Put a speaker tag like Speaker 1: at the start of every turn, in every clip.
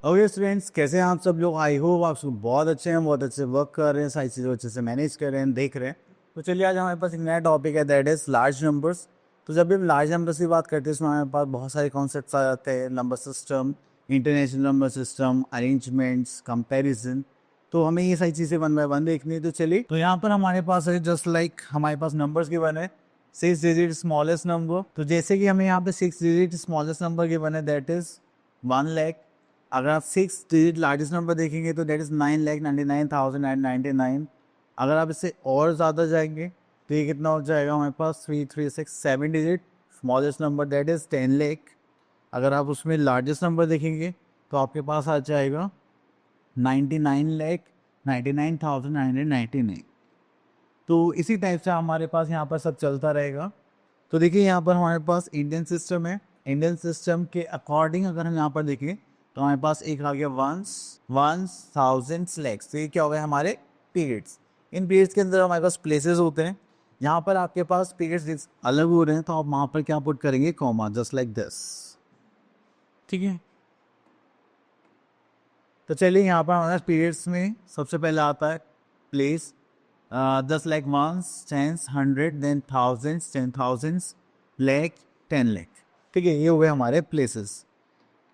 Speaker 1: Okay students, कैसे हैं आप सब लोग। आई होप आप सब बहुत अच्छे हैं, बहुत अच्छे वर्क कर रहे हैं, सारी चीज़ें अच्छे से मैनेज कर रहे हैं, देख रहे हैं। तो चलिए आज हमारे पास एक नया टॉपिक है, दैट इज़ लार्ज नंबर्स। तो जब भी हम लार्ज नंबर्स की बात करते हैं इसमें हमारे पास बहुत सारे कॉन्सेप्ट्स आ जाते हैं। Number system, international number system, arrangements, comparison. तो हमें ये सारी चीज़ें वन बाय वन देखनी है। तो चलिए, तो यहाँ पर हमारे पास है जस्ट लाइक हमारे पास नंबर्स की वन है 6 डिजिट स्मॉलेस्ट नंबर। तो जैसे कि हमें यहाँ पे 6 डिजिट स्मॉलेस्ट नंबर की वन है, दैट इज़ 1 लाख। अगर आप 6 डिजिट लार्जेस्ट नंबर देखेंगे तो दैट इज़ 9,99,999। अगर आप इससे और ज़्यादा जाएंगे तो ये कितना हो जाएगा हमारे पास 3,367 digit smallest number, that is 10 lakh. अगर आप उसमें लार्जेस्ट नंबर देखेंगे तो आपके पास आ जाएगा 99,99,999। तो इसी टाइप से हमारे पास यहाँ पर सब चलता रहेगा। तो देखिए यहाँ पर हमारे पास इंडियन सिस्टम है। इंडियन सिस्टम के अकॉर्डिंग अगर हम यहाँ पर देखें तो हमारे पास एक आ गया वंस थाउजेंड लैक्स। तो ये क्या हो गया हमारे पीरियड्स। इन पीरियड्स के अंदर हमारे पास प्लेसेस होते हैं। यहाँ पर आपके पास पीरियड्स अलग हो रहे हैं तो आप वहाँ पर क्या पुट करेंगे, कॉमा, जस्ट लाइक दिस। ठीक है। तो चलिए यहाँ पर हमारे पीरियड्स में सबसे पहले आता है place. 10 lakh, ones, tens, 100, then thousands, 10,000, lakh, 10 lakh. ठीक है, ये हुए हमारे प्लेसेस।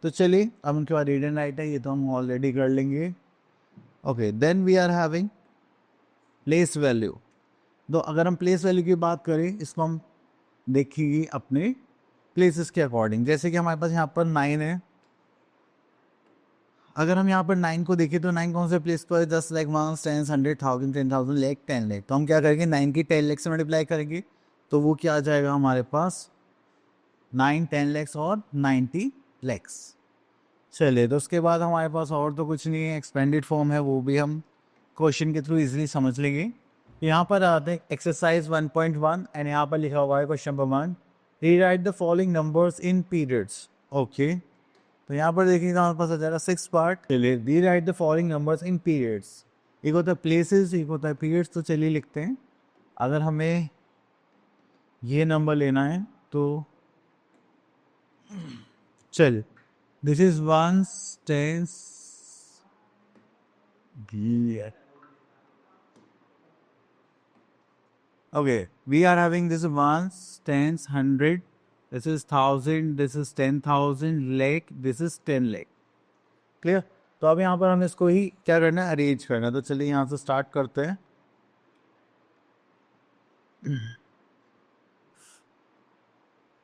Speaker 1: तो चलिए अब उनके बाद रीड एंड राइट है, ये तो हम ऑलरेडी कर लेंगे। Okay, then we are having place value. तो अगर हम प्लेस वैल्यू की बात करें इसको हम देखिए अपने प्लेसेस के अकॉर्डिंग। जैसे कि हमारे पास यहाँ पर 9 है। अगर हम यहाँ पर 9 को देखें तो 9 कौन से प्लेस पर है, 10 लाख, वंस, टेंस, 100, 1000, 10,000, लैख, 10 लाख। तो हम क्या करेंगे, 9 की 10 लाख से मल्टीप्लाई करेंगे तो वो क्या आ जाएगा हमारे पास 9, 10 लाख और 90 लाख। चलिए, तो उसके बाद हमारे पास और तो कुछ नहीं है, एक्सपेंडेड फॉर्म है, वो भी हम क्वेश्चन के थ्रू इजीली समझ लेंगे। यहाँ पर आते हैं एक्सरसाइज 1.1 एंड यहाँ पर लिखा हुआ है question number 1, rewrite the following numbers in periods. Okay, तो यहाँ पर देखिएगा हमारे पास आ जाएगा 6 पार्ट। चलिए, rewrite the following numbers in periods. एक होता है प्लेसेस, एक होता है पीरियड्स। तो चलिए लिखते हैं। अगर हमें ये नंबर लेना है तो चल, this is ones, tens, okay, we are having this ones, tens, 100, this is 1,000, this is 10,000, lakh, this is 10 lakh. Clear. तो अब यहाँ पर हमें इसको ही क्या करना है, अरेंज करना है। तो चलिए यहाँ से स्टार्ट करते हैं।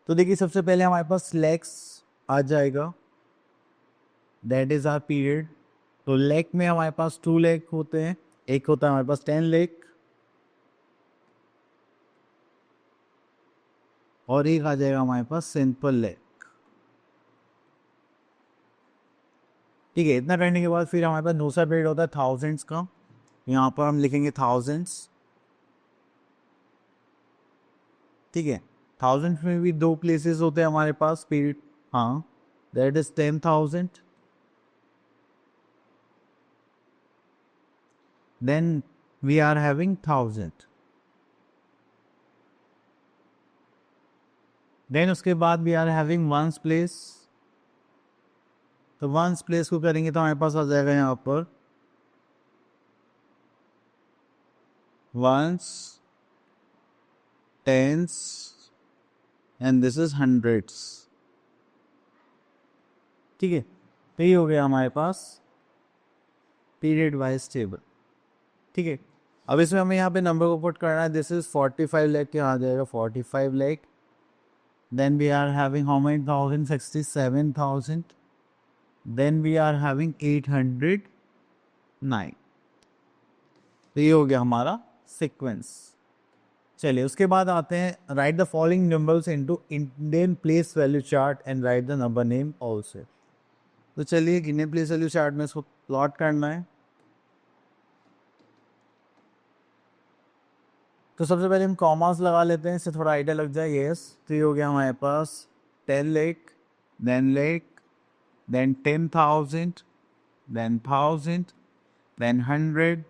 Speaker 1: तो देखिए सबसे पहले हमारे पास लैक्स आ जाएगा, दैट इज आर पीरियड। तो लैख में हमारे पास 2 लाख होते हैं, एक होता है हमारे पास 10 लाख और एक आ जाएगा हमारे पास सिंपल लैख। ठीक है, इतना करने के बाद फिर हमारे पास दूसरा पीरियड होता है थाउजेंड्स का। यहाँ पर हम लिखेंगे थाउजेंड्स। ठीक है, थाउजेंड्स में भी 2 प्लेसेस होते हैं हमारे पास पीरियड। हाँ, that is 10,000, then we are having 1,000, then उसके बाद we are having ones place. तो वंस प्लेस को करेंगे तो हमारे पास आ जाएगा यहाँ पर ones, tens and this is hundreds. ठीक है, तो ये हो गया हमारे पास पीरियड वाइज टेबल। ठीक है, अब इसमें हमें यहाँ पे नंबर को पुट करना है। दिस इज 45 लाख के आ जाएगा 45 lakh. Then we are having how many thousand, 67,000। Then we are having 809। तो ये हो गया हमारा सीक्वेंस। चलिए, उसके बाद आते हैं right the following numbers into Indian place value chart and right the number name also. तो चलिए, इंडियन प्लेस वैल्यू चार्ट में इसको प्लॉट करना है। तो सबसे पहले हम कॉमास लगा लेते हैं, इससे थोड़ा आइडिया लग जाए। यस, तो ये हो गया हमारे पास 10 lakh, then lakh, then 10,000, then 1,000, then 100,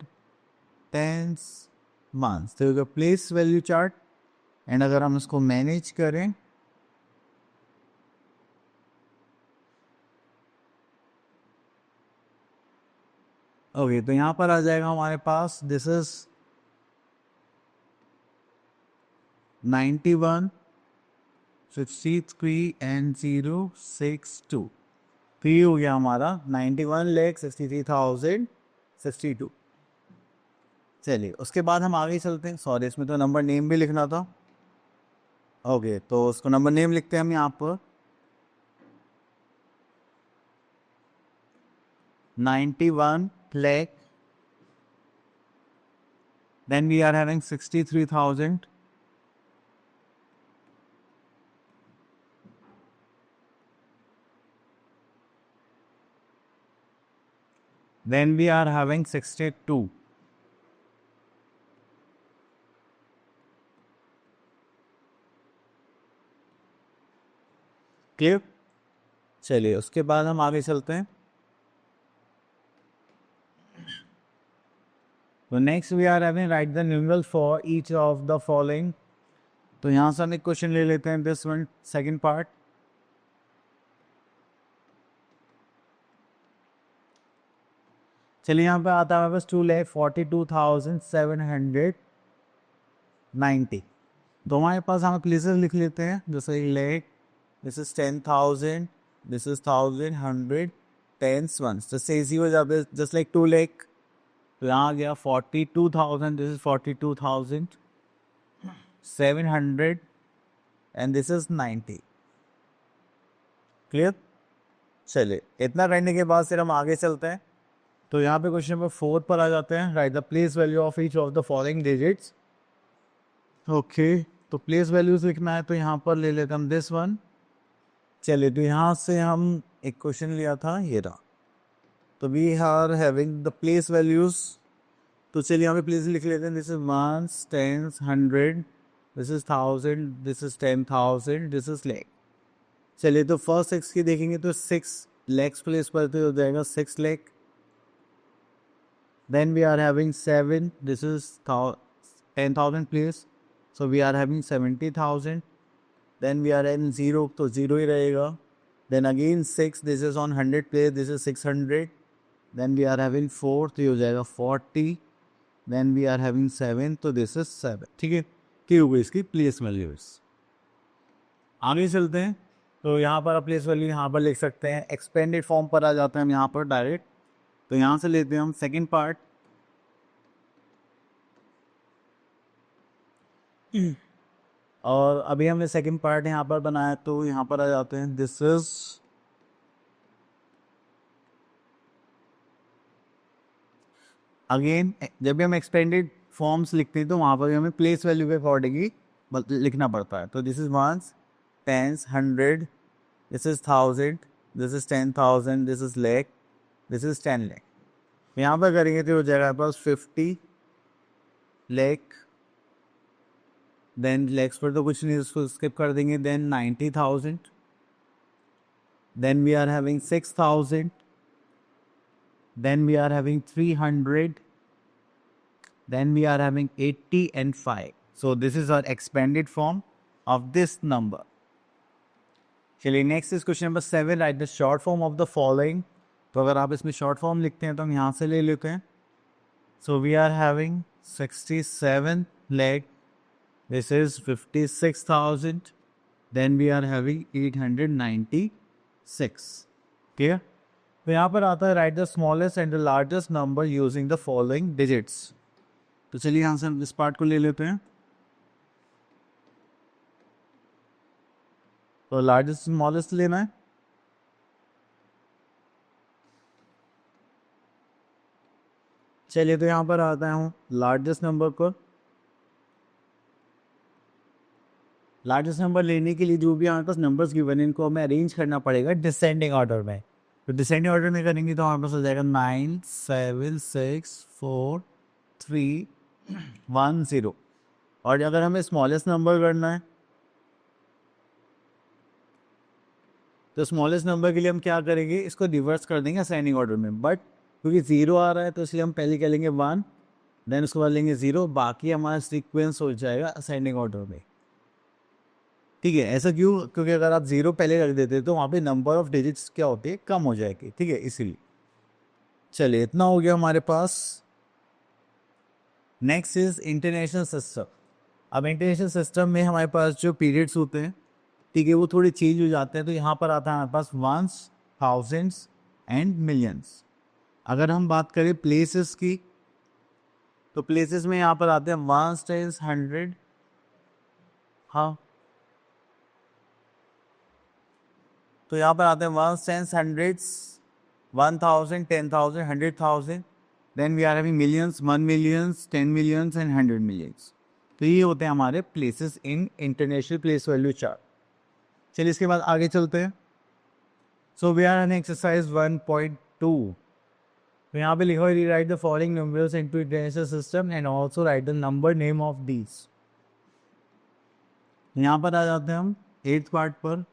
Speaker 1: tens, months. तो ये हो गया प्लेस वैल्यू चार्ट। एंड अगर हम इसको मैनेज करें ओके, तो यहाँ पर आ जाएगा हमारे पास दिस इज 91 63 एंड 062। तो ये हो गया हमारा 91,63,062। चलिए उसके बाद हम आगे चलते हैं। सॉरी, इसमें तो नंबर नेम भी लिखना था। ओके, तो उसको नंबर नेम लिखते हैं हम यहाँ पर 91 lakh, then we are having 63,000, then we are having 62, clear. चलिए उसके बाद हम आगे चलते हैं। तो next we are having write the numeral for each of the following. तो यहाँ से हम एक क्वेश्चन ले लेते हैं, दिस वन सेकंड पार्ट। चलिए यहाँ पे आता है हमारे पास 2,42,790। तो हमारे पास हम प्लेसेस लिख लेते हैं, जैसे lake, this is 10,000, this is 1,000, 100, tens once, जैसे इजी हो जाते, जस्ट लाइक 2 लेक। तो यहाँ आ गया 42,000, this is 42,700 and this is 90। Clear. चलिए इतना करने के बाद फिर हम आगे चलते हैं। तो यहाँ पे क्वेश्चन नंबर 4 पर आ जाते हैं। Right the place value of each of the following digits. Okay, तो प्लेस वैल्यूज लिखना है, तो यहाँ पर ले लेते हम दिस वन। चलिए, तो यहाँ से हम एक क्वेश्चन लिया था, ये रहा। तो we are having the place values. तो चलिए यहाँ पे प्लेस लिख लेते हैं, this is 1, 10, 100, this is 1,000, this is 10,000, this is lakh. चलिए तो फर्स्ट 6 की देखेंगे तो 6 लेक्स प्लेस पर तो हो जाएगा 6 lake. Then we are having 7, this is 10,000 place, so we are having 70,000. Then we are in 0, तो 0 ही रहेगा। Then again 6, this is on 100 place, this is 600. Then we are having 4, तो ये हो जाएगा 40. Then we are having 7, तो this is 7। ठीक है, क्या होगी इसकी प्लेस वैल्यूज। आगे चलते हैं। तो यहाँ पर प्लेस वैल्यू यहाँ पर लिख सकते हैं, एक्सपेंडेड फॉर्म पर आ जाते हैं हम यहाँ पर डायरेक्ट। तो यहाँ से लेते हैं हम सेकेंड पार्ट। और अभी हमने सेकेंड पार्ट यहाँ पर बनाया, तो यहाँ पर आ जाते हैं, दिस इज अगेन जब भी हम एक्सपेंडेड फॉर्म्स लिखते हैं तो वहाँ पर भी हमें प्लेस वैल्यू के अकॉर्डिंग ही लिखना पड़ता है। तो this is 1, 10, 100, this is 1,000, this is 10,000, this is lake, this is 10 lake. यहाँ पर करेंगे तो हो जाएगा पास 50 लेक। देन लेक्स पर तो कुछ नहीं, उसको स्किप कर देंगे। Then 90,000, then we are having 6,000, then we are having 300, then we are having 80 and 5। So this is our expanded form of this number. चलिए next is question number 7, write the short form of the following. तो अगर आप इसमें short form लिखते हैं तो हम यहाँ से ले लेते हैं। So we are having 67 lakh, this is 56,000, then we are having 896। clear। तो यहाँ पर आता है right the smallest and the largest number using the following digits. तो चलिए यहाँ से हम इस पार्ट को ले लेते हैं। तो लार्जेस्ट स्मॉलेस्ट लेना है। चलिए तो यहाँ पर आता हूँ लार्जेस्ट नंबर को। लार्जेस्ट नंबर लेने के लिए जो भी हमारे पास नंबर्स गिवन है, इनको हमें अरेंज करना पड़ेगा डिसेंडिंग ऑर्डर में। तो डिसेंडिंग ऑर्डर में करेंगे तो हमारे पास हो जाएगा 9, 7, 6, 4, 3, 1, 0। और अगर हमें स्मॉलेस्ट नंबर करना है तो स्मॉलेस्ट नंबर के लिए हम क्या करेंगे, इसको रिवर्स कर देंगे असेंडिंग ऑर्डर में। बट क्योंकि 0 आ रहा है तो इसलिए हम पहले क्या लेंगे 1, देन उसके बाद लेंगे 0, बाकी हमारा सीक्वेंस हो जाएगा असेंडिंग ऑर्डर में। ठीक है, ऐसा क्यों? क्योंकि अगर आप 0 पहले रख देते तो वहाँ पे नंबर ऑफ डिजिट्स क्या होती है, कम हो जाएगी। ठीक है, इसीलिए। चलिए इतना हो गया हमारे पास। Next is international system. अब इंटरनेशनल सिस्टम में हमारे पास जो पीरियड्स होते हैं, ठीक है, वो थोड़े चेंज हो जाते हैं। तो यहाँ पर आता है हमारे पास वंस, थाउजेंड्स एंड मिलियंस। अगर हम बात करें प्लेसेस की, तो प्लेसेस में यहाँ पर आते हैं वंस, टेंस, हंड्रेड। हाँ, तो यहाँ पर आते हैं ones, tens, hundreds, 1000, 10,000, 100,000। Then we are having millions, 1 millions, 10 millions and 100 millions. तो ये होते हैं हमारे places in international place value chart. चलिए इसके बाद आगे चलते हैं। So we are an exercise 1.2। तो यहाँ पे लिखा है rewrite the following numbers into international system and also write the number name of these. यहाँ पर आ जाते हैं हम 8th पार्ट पर।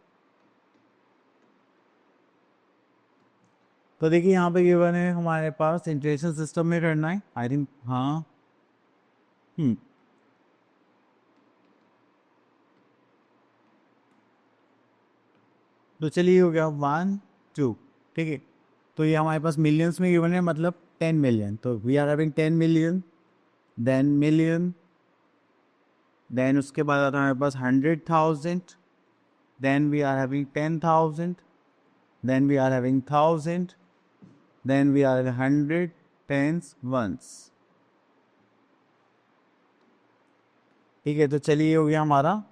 Speaker 1: तो देखिए यहाँ पे गिवन है हमारे पास इंटरनेशनल सिस्टम में करना है, आई थिंक। हाँ, तो चलिए हो गया 1 2, ठीक है। तो ये हमारे पास मिलियंस में गिवन है, मतलब 10 मिलियन। तो we are having 10 million, then million, then उसके बाद आता है हमारे पास 100,000, then we are having 10,000, then we are having 1,000, then we are 100 tens ones. ठीक है, तो चलिए ये हो गया हमारा।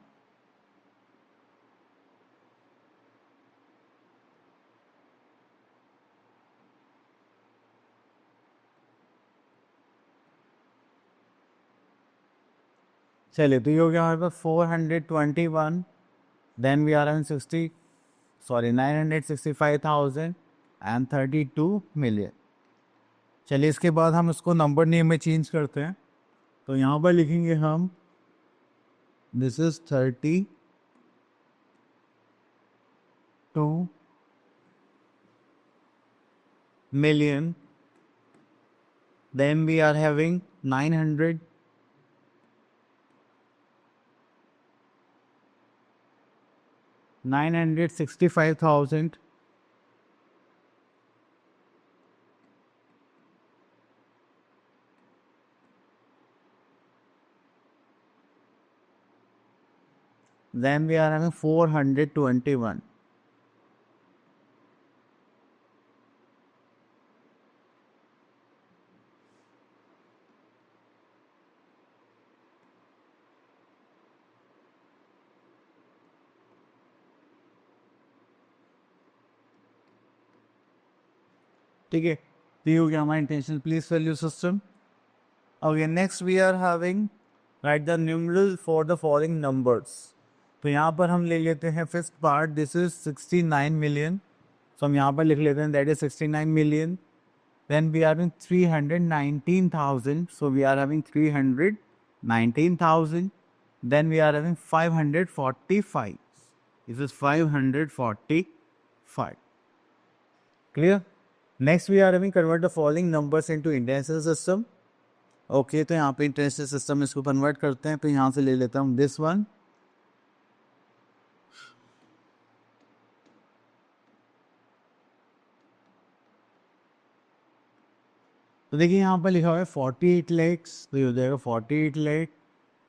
Speaker 1: चलिए तो ये हो गया हमारे पास 421, देन वी आर हैविंग 965,032 चलिए इसके बाद हम इसको नंबर नेम में चेंज करते हैं। तो यहाँ पर लिखेंगे हम this is 32 million, then we are having 965,000, then we are having 421। ठीक है, तो ये हो गया हमारा intentional place value system. Okay, next we are having write the numeral for the following numbers. तो यहाँ पर हम ले लेते हैं first part, this is 69 million. तो हम यहाँ पर लिख लेते हैं that is 69 million. Then we are having 319,000. So we are having 319,000. Then we are having 545. This is 545. Clear? Next we are having convert the following numbers into international system. Okay, तो यहाँ पे इंटरनेशनल सिस्टम इसको convert करते हैं। तो यहाँ से ले लेता हूँ दिस वन। तो देखिए यहाँ पर लिखा हुआ है 48 lakhs, तो ये हो जाएगा 48 lakh।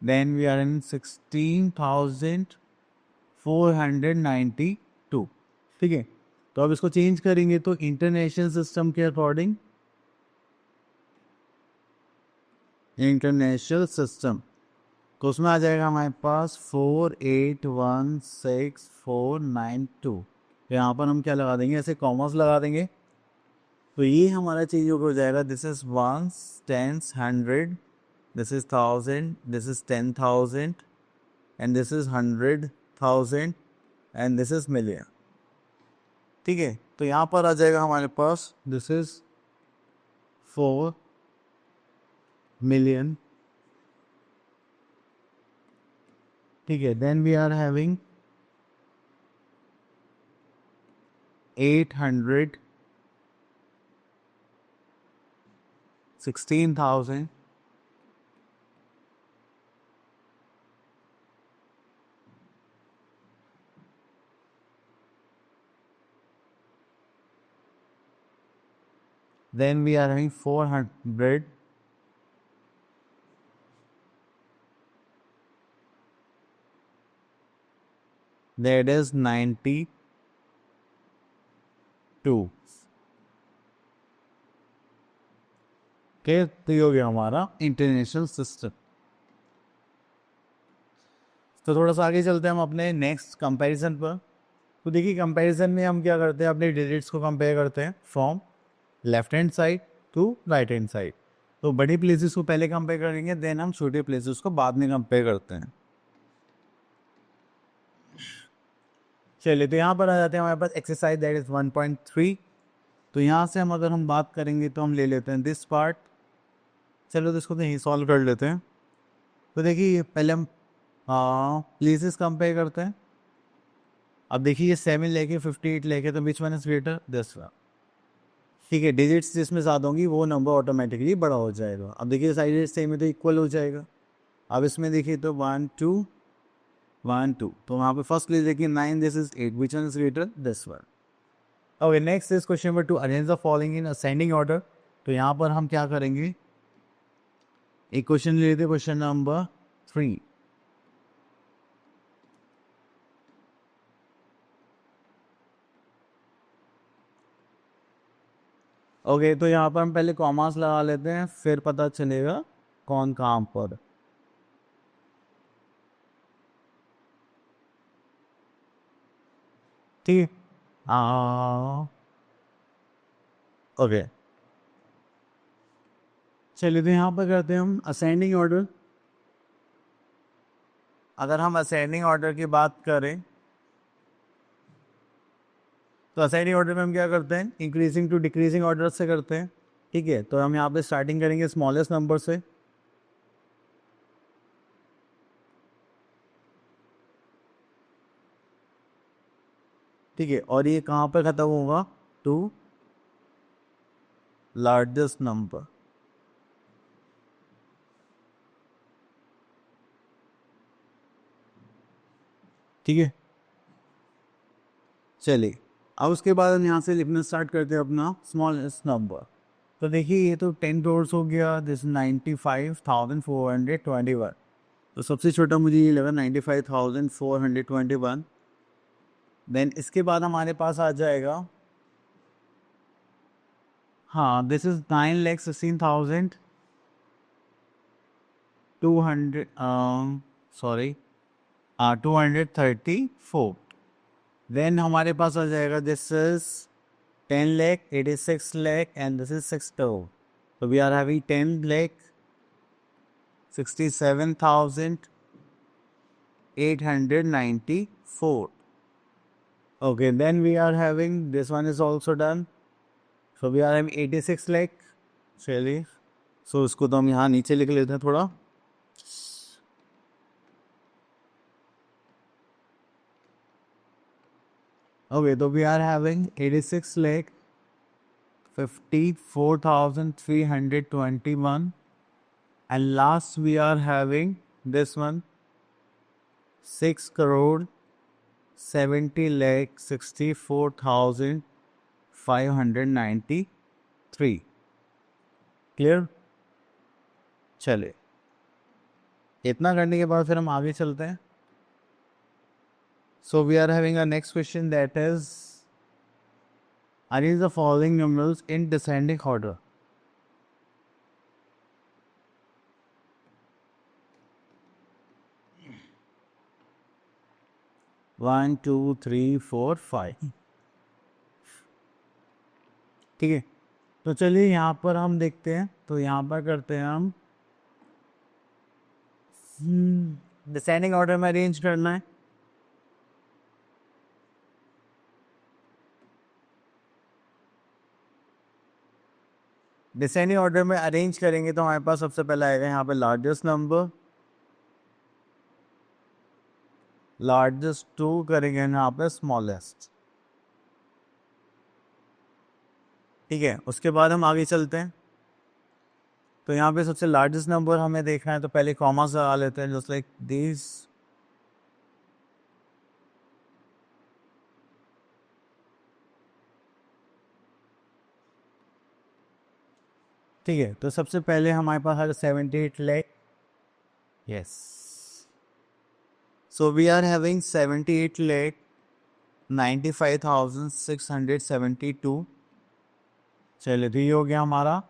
Speaker 1: Then we are in 16,492। ठीक है, तो अब इसको चेंज करेंगे तो इंटरनेशनल सिस्टम के अकॉर्डिंग, इंटरनेशनल सिस्टम, तो उसमें आ जाएगा हमारे पास 4816,492। यहाँ पर हम क्या लगा देंगे, ऐसे कॉमर्स लगा देंगे। तो ये हमारा चेंज हो जाएगा, this is ones, tens, 100, this is 1000, this is 10,000 and this is 100,000 and this is million. ठीक है, तो यहाँ पर आ जाएगा हमारे पास दिस इज 4 मिलियन। ठीक है, then we are having 816,000, then we are having 400, that is 92. Okay, तो ये हो गया हमारा इंटरनेशनल सिस्टम। तो थोड़ा सा आगे चलते हैं हम अपने नेक्स्ट कंपैरिजन पर। तो देखिए कंपैरिजन में हम क्या करते हैं, अपने डिजिट्स को कंपेयर करते हैं from left hand side to right hand side. तो बड़ी प्लेसेस को पहले कंपेयर करेंगे, देन हम छोटे प्लेसेस को बाद में कंपेयर करते हैं। चलिए, तो यहाँ पर आ जाते हैं हमारे पास एक्सरसाइज दैट इज 1.3। तो यहाँ से हम अगर हम बात करेंगे तो हम ले लेते हैं दिस पार्ट। चलो तो इसको तो यहीं सॉल्व कर लेते हैं। तो देखिए पहले हम प्लेसेस कंपेयर करते हैं। अब देखिए ये 7 लेके 58 लेके, तो which one is greater, this one. ठीक है, डिजिट्स जिसमें ज़्यादा होंगी वो नंबर ऑटोमेटिकली बड़ा हो जाएगा। अब देखिए साइड सेम है तो इक्वल हो जाएगा। अब इसमें देखिए तो 1 2 1 2, तो वहाँ पे फर्स्ट प्लेस देखिए 9, this is 8, which one is greater, this one. Okay, next is question number 2, arrange the following in ascending order. तो यहाँ पर हम क्या करेंगे, एक क्वेश्चन ले लेते हैं, क्वेश्चन नंबर 3। ओके, तो यहाँ पर हम पहले कॉमास लगा लेते हैं, फिर पता चलेगा कौन कहाँ पर। ठीक है, ओके। चलिए, तो यहाँ पर करते हैं हम असेंडिंग ऑर्डर। अगर हम असेंडिंग ऑर्डर की बात करें तो असेंडिंग ऑर्डर में हम क्या करते हैं, इंक्रीजिंग टू डिक्रीजिंग ऑर्डर से करते हैं। ठीक है, तो हम यहाँ पे स्टार्टिंग करेंगे स्मॉलेस्ट नंबर से। ठीक है, और ये कहाँ पर ख़त्म होगा, टू लार्जेस्ट नंबर। ठीक है, चलिए अब उसके बाद हम यहाँ से लिखना स्टार्ट करते हैं अपना स्मॉलेस्ट नंबर। तो देखिए ये तो 10 करोड़ हो गया, दिस 95,421। तो सबसे छोटा मुझे ये लगा 95,421। देन इसके बाद हमारे पास आ जाएगा, हाँ, दिस इज 9,16,200, सॉरी, 234। देन हमारे पास आ जाएगा, this is 10 lakh, 86 lakh, and this is 6 crore. So we are having 10,67,894. Okay, then we are having, this one is also done. So we are having 86 lakh. चलिए, सो इसको तो हम यहाँ नीचे लिख लेते हैं थोड़ा। ओके, तो we are having 86,54,321, and last we are having this one, 6 crore 70 lakh 64,593। Clear. चले, इतना करने के बाद फिर हम आगे चलते हैं। So we are having a next question that is arrange the following numerals in descending order। One two three four five. ठीक है, तो चलिए यहाँ पर हम देखते हैं। तो यहाँ पर करते हैं हम डिसेंडिंग ऑर्डर में अरेंज करना है। डिसेंडिंग ऑर्डर में अरेंज करेंगे तो हमारे पास सबसे पहले आएगा यहाँ पे लार्जेस्ट नंबर, लार्जेस्ट टू करेंगे यहाँ पे स्मॉलेस्ट। ठीक है, उसके बाद हम आगे चलते हैं। तो यहाँ पे सबसे लार्जेस्ट नंबर हमें देखना है, तो पहले कॉमास लगा लेते हैं, जस्ट लाइक दिस। ठीक है, तो सबसे पहले हमारे पास है 78 lakh. Yes, so we are having 78 lakh 95,672. चलिए, तो ये हो गया हमारा.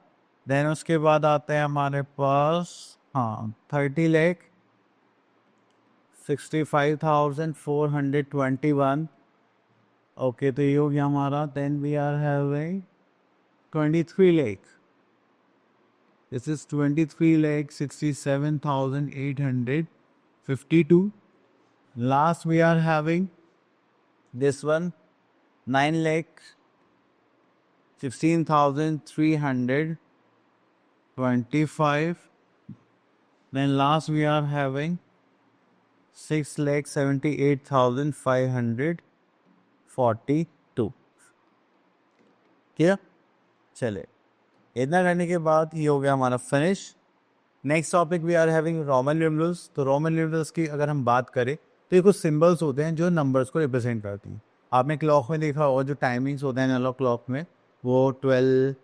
Speaker 1: देन उसके बाद आता है हमारे पास, हाँ, 30 लाख 65,421. ओके, तो ये हो गया हमारा. Then we are having 23 lakh. This is 23 lakh 67,852. Last we are having this one 9 lakh 16,325. Then last we are having 6 lakh 78,542. ठीक. चले, इतना करने के बाद ये हो गया हमारा finish. Next topic we are having Roman numerals. तो रोमन न्यूमरल्स की अगर हम बात करें तो ये कुछ सिंबल्स होते हैं जो नंबर्स को रिप्रेजेंट करती हैं. आपने क्लॉक में देखा होगा जो टाइमिंग्स होते हैं एनालॉग क्लॉक में, वो 12,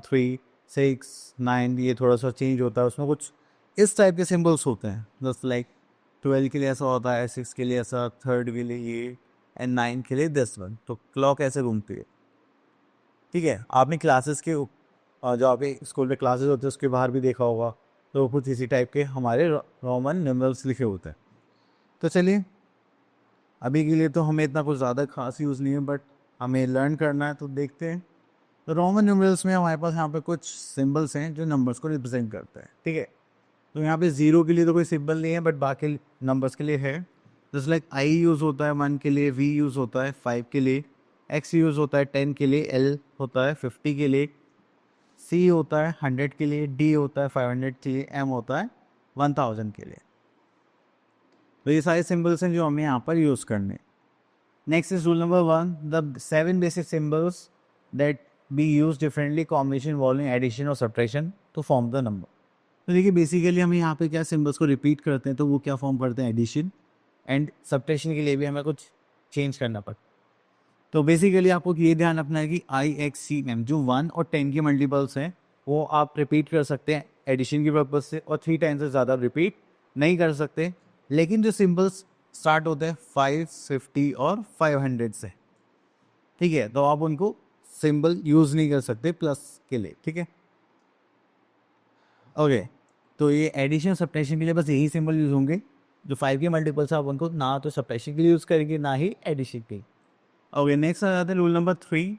Speaker 1: 3, 6, 9, ये थोड़ा सा चेंज होता है. उसमें कुछ इस टाइप के सिंबल्स होते हैं. जस्ट लाइक 12 के लिए ऐसा होता है, 6 के लिए ऐसा, 3rd के लिए ये, एंड 9 के लिए दिस वन. तो क्लॉक ऐसे घूमती है. ठीक है, आपने क्लासेस के जो आपके स्कूल में क्लासेस होते हैं उसके बाहर भी देखा होगा, तो कुछ इसी टाइप के हमारे रोमन न्यूमरल्स लिखे होते हैं. तो चलिए, अभी के लिए तो हमें इतना कुछ ज़्यादा खास यूज़ नहीं है, बट हमें लर्न करना है तो देखते हैं. तो रोमन न्यूमरल्स में हमारे पास यहाँ पे कुछ सिंबल्स हैं जो नंबर्स को रिप्रेजेंट करते हैं. ठीक है, तो यहाँ पे 0 के लिए तो कोई सिंबल नहीं है, बट बाकी नंबर्स के लिए है. जैसे लाइक आई यूज़ होता है 1 के लिए, वी यूज़ होता है 5 के लिए, एक्स यूज़ होता है 10 के लिए, एल होता है 50 के लिए, सी होता है 100 के लिए, डी होता है 500 के लिए, एम होता है 1000 के लिए. तो ये सारे सिंबल्स हैं जो हमें यहाँ पर यूज़ करने. Next is rule number 1, the 7 basic symbols that be use differently combination involving addition और subtraction to form the number. तो देखिए, बेसिकली हम यहाँ पे क्या सिंबल्स को रिपीट करते हैं तो वो क्या फॉर्म करते हैं, एडिशन, एंड सब्ट्रैक्शन के लिए भी हमें कुछ चेंज करना पड़ता है. तो बेसिकली आपको ये ध्यान रखना है कि आई, एक्स, सी, एम जो 1 और 10 के मल्टीपल्स हैं वो आप रिपीट कर सकते हैं एडिशन की पर्पज से, और 3 टाइम्स से ज़्यादा रिपीट नहीं कर सकते. लेकिन जो सिंबल्स स्टार्ट होते हैं 5, 50 और 500 से, ठीक है, तो आप उनको सिंबल यूज़ नहीं कर सकते प्लस के लिए. ठीक है, ओके. तो ये एडिशन सब्ट्रैक्शन के लिए बस यही सिंबल यूज़ होंगे. जो 5 के मल्टीपल्स आप उनको ना तो सब्ट्रैक्शन के लिए यूज़ करेंगे ना ही एडिशन के. ओके, नेक्स्ट आ जाते हैं rule number 3.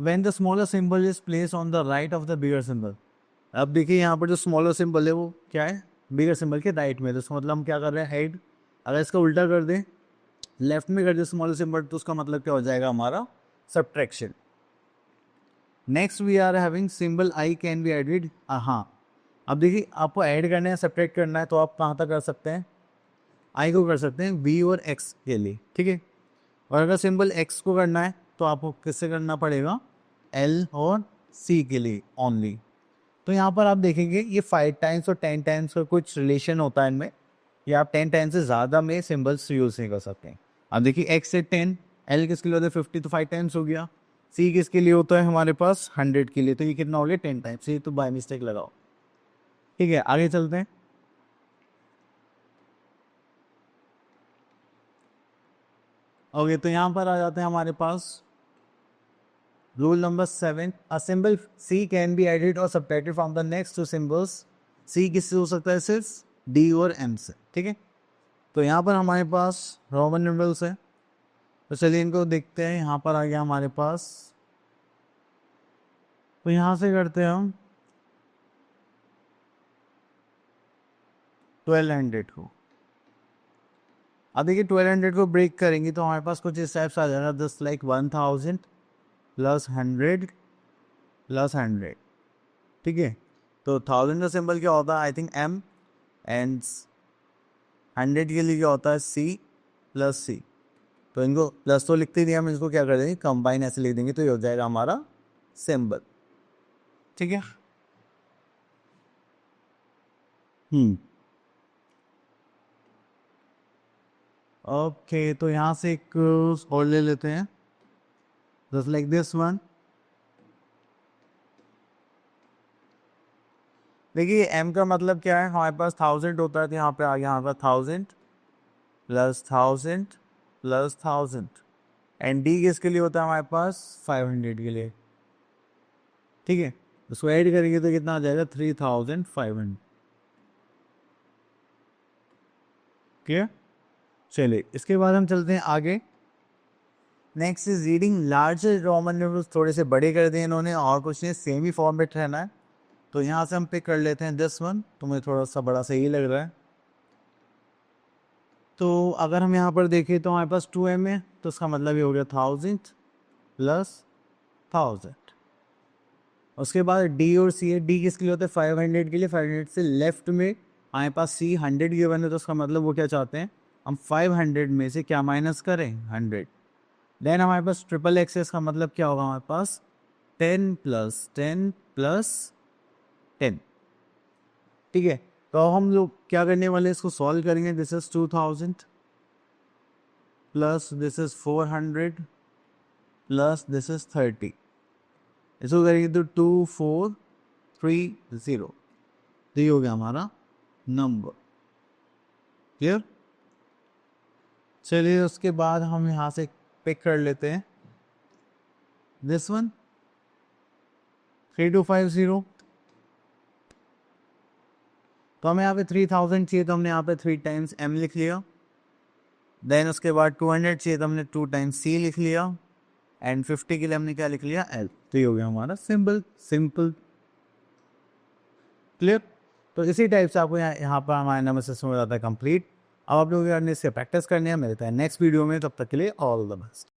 Speaker 1: When the smaller symbol is place on the right of the bigger symbol. अब देखिए, यहाँ पर जो स्मॉलर सिंबल है वो क्या है, बिगर सिंबल के राइट में. तो इसका मतलब हम क्या कर रहे हैं, हेड. अगर इसका उल्टा कर दें, लेफ्ट में कर दें स्मॉलर सिंबल, तो उसका मतलब क्या हो जाएगा, हमारा subtraction. Next we are having symbol I can be added. हाँ, अब देखिए, आपको ऐड करना है, सब्ट्रैक्ट करना है, तो आप कहाँ तक कर सकते हैं, आई को कर सकते हैं वी और एक्स के लिए. ठीक है, और अगर सिंबल एक्स को करना है तो आपको किससे करना पड़ेगा, एल और सी के लिए ओनली. तो यहाँ पर आप देखेंगे ये 5 टाइम्स और 10 टाइम्स का कुछ रिलेशन होता है इनमें, या आप 10 टाइम्स से ज़्यादा में सिंबल्स यूज़ नहीं कर सकते हैं. अब देखिए, एक्स से 10, एल किसके लिए होता है 50, तो 5 टाइम्स हो गया. सी किसके लिए होता है हमारे पास 100 के लिए, तो ये कितना हो गया 10 टाइम्स. ये तो बाय मिस्टेक लगाओ. ठीक है, आगे चलते हैं. ओके, तो यहाँ पर आ जाते हैं हमारे पास rule number 7. A symbol C can be added और subtracted from the next two symbols. C किससे हो सकता है, सिर्फ डी और एम से. ठीक है, तो यहाँ पर हमारे पास रोमन न्यूमरल्स है, तो चलिए इनको देखते हैं. यहाँ पर आ गया हमारे पास, तो यहाँ से करते हैं हम 1200 को. अब देखिए, 1200 को ब्रेक करेंगे तो हमारे पास कुछ इस टाइप से आ जाएगा, जस्ट लाइक 1000 प्लस 100 प्लस 100. ठीक है, तो 1000 का सिंबल क्या होता है, आई थिंक एम, एंड 100 के लिए क्या होता है, सी प्लस सी. तो इनको प्लस तो लिखते नहीं, हम इसको क्या कर देंगे, कंबाइन ऐसे लिख देंगे, तो ये हो जाएगा हमारा सिंबल. ठीक है. ओके, तो यहाँ से एक और ले लेते हैं, जस्ट लाइक दिस वन. देखिए m का मतलब क्या है, हमारे पास 1000 होता है तो यहाँ पे आ गया यहाँ पर 1000 प्लस 1000 प्लस 1000 एंड d किसके लिए होता है हमारे पास 500 के लिए, ठीक है। उसको ऐड करेंगे तो कितना आ जाएगा 3500। क्लियर। चलिए इसके बाद हम चलते हैं आगे। Next is reading large Roman numerals, थोड़े से बड़े कर दिए इन्होंने और कुछ नहीं, सेम ही फॉर्मेट रहना है। तो यहाँ से हम पिक कर लेते हैं दिस वन, तो मुझे थोड़ा सा बड़ा सही लग रहा है। तो अगर हम यहाँ पर देखें तो हमारे पास 2m है, तो उसका मतलब ये हो गया 1000 प्लस 1000। उसके बाद डी और सी है, डी किसके लिए होता है 500 के लिए, 500 से लेफ्ट में हमारे पास सी 100 गिवन है, तो उसका मतलब वो क्या चाहते हैं हम 500 में से क्या माइनस करें 100। देन हमारे पास ट्रिपल एक्सेस का मतलब क्या होगा हमारे पास 10 प्लस 10 प्लस 10, ठीक है। तो अब हम लोग क्या करने वाले हैं, इसको सॉल्व करेंगे। This is 2000 plus this is 400 plus this is 30, इसको करेंगे तो 2430, तो ये हो गया हमारा नंबर। क्लियर। चलिए उसके बाद हम यहाँ से पिक कर लेते हैं दिस वन 3250। तो हमें यहाँ पे 3000 चाहिए, तो हमने यहाँ पे 3 टाइम्स m लिख लिया। देन उसके बाद 200 चाहिए तो हमने 2 टाइम्स c लिख लिया एंड 50 के लिए हमने क्या लिख लिया l। तो ये हो गया हमारा सिंपल। क्लियर। तो इसी टाइप से आपको यहाँ पर हमारा नंबर सिस्टम हो जाता है कंप्लीट। अब आप लोग इससे प्रैक्टिस करने हैं, मिलता है नेक्स्ट वीडियो में, तब तक के लिए ऑल द बेस्ट।